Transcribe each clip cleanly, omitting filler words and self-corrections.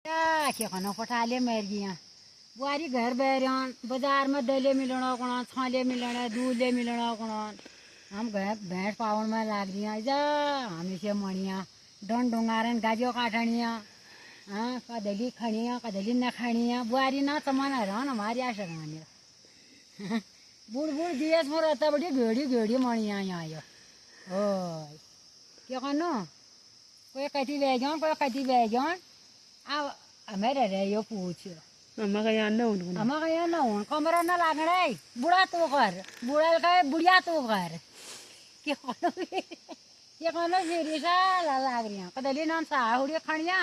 क्या के खाना पठाले मर गया बुआरी घर बैरियान बाजार में दले मिलना कोना छाले मिलना दूधे मिलना कोना हम घर भैंस पावन में लाग दिया जा हमेशा मणिया डन डोंगारन गाजो काटनिया हाँ कदली खनिया कदली न खनिया बुआरी ना तमना रहा हमारी आशा रहने बुढ़ बुढ़ दियस में रहता बड़ी घेड़ी घेड़ी मणिया यहाँ ओ क्या कनो कोई कति बैजान कोई कति बैजान आ हमारे रहे यो पूछ हमारा यहाँ ना हो कमरा ना लागना है बुढ़ा तो कर बुढ़ा का बुढ़िया तो कर क्या कनो फिर सा लाग रही हैं कदली ना साहुड़ी खनिया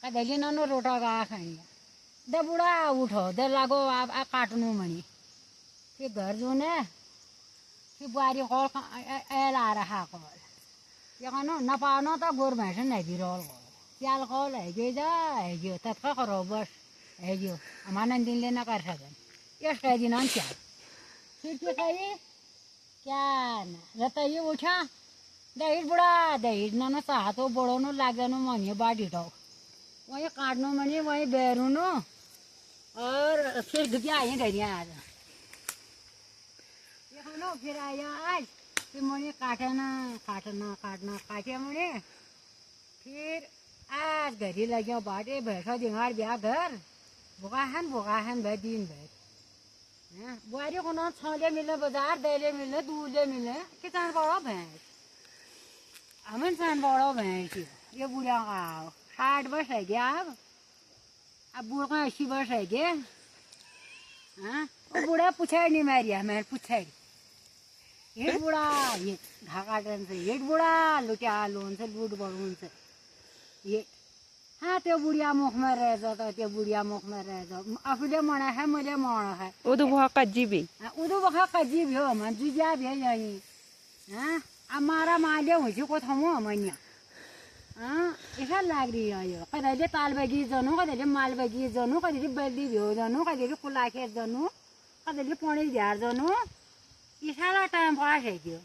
कदली ना रोटा गा खनिया दे बुढ़ा उठो दे लागो आप काटनू मणि फिर घर जो ने फिर बुआरी कॉल एल आ रहा कॉल क्या कनो न पानो तो गोर भैंस नहीं भी रोल चाल कॉल है जो तत्का करो बस है जो हमारा दिन लेना कर सकन ये कह दिन चाल फिर क्या कही क्या ना रताइए उठा दही बुढ़ा दही ना चाह तो बड़ो नो लागे नो मनिए बाटी टाओ वही काटनो मनिए वही बैरू नो और फिर क्या आए गरिया आज ये खानो फिर आया आज फिर मनिए काटना काटे मनिए फिर आज घरी लगे बाटे भैंसा दिहाड़ ब्याह घर भुकाहन भाई दिन भाई बुआरी को ना छाले मिले बाजार दले मिले दूधे मिले किसान बड़ा भैंस हमें सान बड़ा भैंस ये बुढ़ा का 60 वर्ष है गया अब बूढ़ का 80 वर्ष है गया हाँ वो बूढ़ा पूछा नहीं मारिया मैं पूछा ये बूढ़ा ये घाकाटन से ये बूढ़ा लुटिया लोन से लूट बड़ून से ये हाँ ते बुढ़िया मुख में रह जाता ते बुढ़िया मुख में रह जाओ अपने मना है मुझे मना है उधर वहाँ कज्जी भी उधर वहाँ कज्जी भी हो मन जुजा भी यही हाँ हमारा माले हुई को थमो मनिया हाँ ऐसा लग रही है यो कदे ताल बगी जनो कदे माल बगी जनो कदे बल्दी भी हो जनो कदे कुला खेत जनो कदे पौड़ी झार जनो ये सारा टाइम पास है क्यों